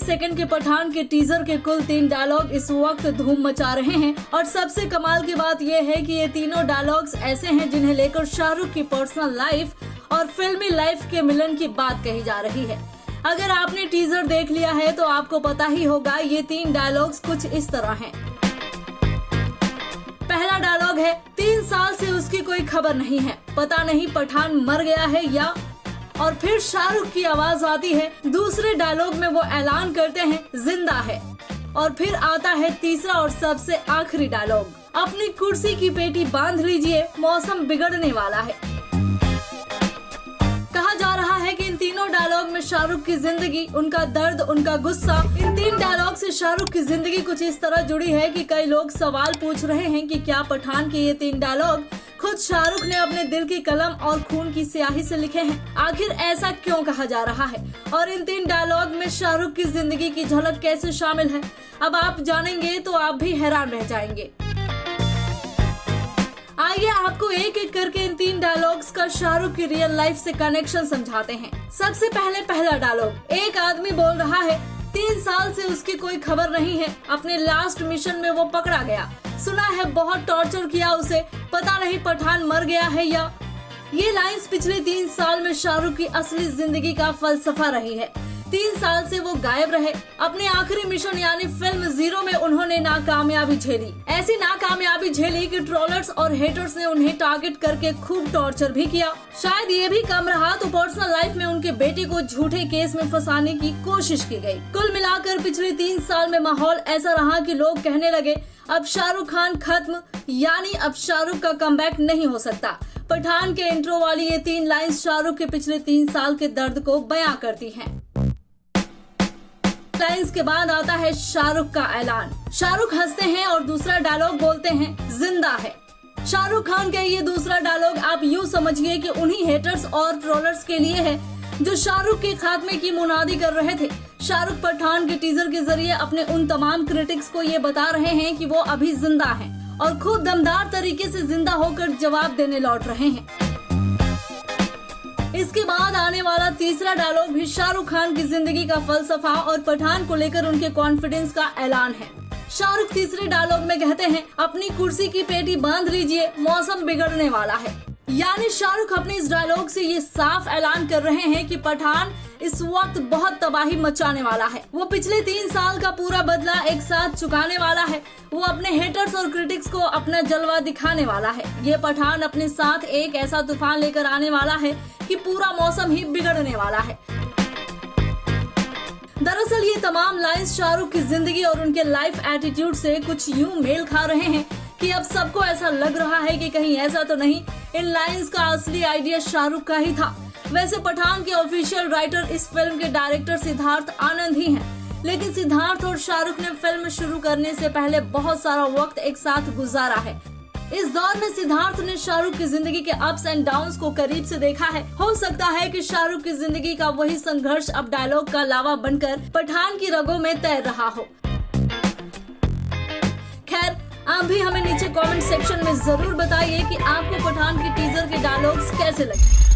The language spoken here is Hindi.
30 सेकंड के पठान के टीजर के कुल 3 डायलॉग इस वक्त धूम मचा रहे हैं और सबसे कमाल की बात यह है कि ये तीनों डायलॉग्स ऐसे हैं जिन्हें लेकर शाहरुख की पर्सनल लाइफ और फिल्मी लाइफ के मिलन की बात कही जा रही है। अगर आपने टीजर देख लिया है तो आपको पता ही होगा ये 3 डायलॉग्स कुछ इस तरह हैं। पहला डायलॉग है, 3 साल से उसकी कोई खबर नहीं है, पता नहीं पठान मर गया है या। और फिर शाहरुख की आवाज आती है। दूसरे डायलॉग में वो ऐलान करते हैं जिंदा है। और फिर आता है तीसरा और सबसे आखिरी डायलॉग, अपनी कुर्सी की पेटी बांध लीजिए, मौसम बिगड़ने वाला है। कहा जा रहा है कि इन तीनों डायलॉग में शाहरुख की जिंदगी, उनका दर्द, उनका गुस्सा, इन 3 डायलॉग से शाहरुख की जिंदगी कुछ इस तरह जुड़ी है कि कई लोग सवाल पूछ रहे हैं कि क्या पठान के ये 3 डायलॉग खुद शाहरुख ने अपने दिल की कलम और खून की स्याही से लिखे हैं। आखिर ऐसा क्यों कहा जा रहा है और इन 3 डायलॉग में शाहरुख की जिंदगी की झलक कैसे शामिल है, अब आप जानेंगे तो आप भी हैरान रह जाएंगे। आइए आपको एक एक करके इन 3 डायलॉग्स का शाहरुख की रियल लाइफ से कनेक्शन समझाते हैं। सबसे पहले पहला डायलॉग, एक आदमी बोल रहा है 3 साल से उसकी कोई खबर नहीं है, अपने लास्ट मिशन में वो पकड़ा गया, सुना है बहुत टॉर्चर किया उसे, पता नहीं पठान मर गया है या। ये लाइंस पिछले 3 साल में शाहरुख की असली जिंदगी का फलसफा रही है। 3 साल से वो गायब रहे। अपने आखिरी मिशन यानी फिल्म जीरो में उन्होंने नाकामयाबी झेली। ऐसी नाकामयाबी झेली कि ट्रोलर्स और हेटर्स ने उन्हें टारगेट करके खूब टॉर्चर भी किया। शायद ये भी कम रहा तो पर्सनल लाइफ में उनके बेटे को झूठे केस में फंसाने की कोशिश की गई। कुल मिलाकर पिछले 3 साल में माहौल ऐसा रहा कि लोग कहने लगे अब शाहरुख खान खत्म, यानी अब शाहरुख का कमबैक नहीं हो सकता। पठान के इंट्रो वाली ये 3 लाइंस शाहरुख के पिछले 3 साल के दर्द को बयां करती हैं। लाइंस के बाद आता है शाहरुख का ऐलान। शाहरुख हंसते हैं और दूसरा डायलॉग बोलते हैं जिंदा है। शाहरुख खान का ये दूसरा डायलॉग आप यूँ समझिए कि उन्हीं हेटर्स और ट्रोलर्स के लिए है जो शाहरुख के खात्मे की मुनादी कर रहे थे। शाहरुख पठान के टीजर के जरिए अपने उन तमाम क्रिटिक्स को ये बता रहे हैं कि वो अभी जिंदा हैं और खूब दमदार तरीके से जिंदा होकर जवाब देने लौट रहे हैं। इसके बाद आने वाला तीसरा डायलॉग भी शाहरुख खान की जिंदगी का फलसफा और पठान को लेकर उनके कॉन्फिडेंस का ऐलान है। शाहरुख तीसरे डायलॉग में कहते हैं अपनी कुर्सी की पेटी बांध लीजिए, मौसम बिगड़ने वाला है। यानी शाहरुख अपने इस डायलॉग से ये साफ ऐलान कर रहे हैं कि पठान इस वक्त बहुत तबाही मचाने वाला है। वो पिछले 3 साल का पूरा बदला एक साथ चुकाने वाला है। वो अपने हेटर्स और क्रिटिक्स को अपना जलवा दिखाने वाला है। ये पठान अपने साथ एक ऐसा तूफान लेकर आने वाला है कि पूरा मौसम ही बिगड़ने वाला है। दरअसल ये तमाम लाइंस शाहरुख की जिंदगी और उनके लाइफ एटीट्यूड से कुछ यूं मेल खा रहे हैं कि अब सबको ऐसा लग रहा है कि कहीं ऐसा तो नहीं इन लाइंस का असली आइडिया शाहरुख का ही था। वैसे पठान के ऑफिशियल राइटर इस फिल्म के डायरेक्टर सिद्धार्थ आनंद ही हैं, लेकिन सिद्धार्थ और शाहरुख ने फिल्म शुरू करने से पहले बहुत सारा वक्त एक साथ गुजारा है। इस दौर में सिद्धार्थ ने शाहरुख की जिंदगी के अप्स एंड डाउन्स को करीब से देखा है। हो सकता है कि शाहरुख की जिंदगी का वही संघर्ष अब डायलॉग का लावा बनकर पठान की रगों में तैर रहा हो। खैर, आप भी हमें नीचे कमेंट सेक्शन में जरूर बताइए कि आपको पठान के टीजर के डायलॉग्स कैसे लगे।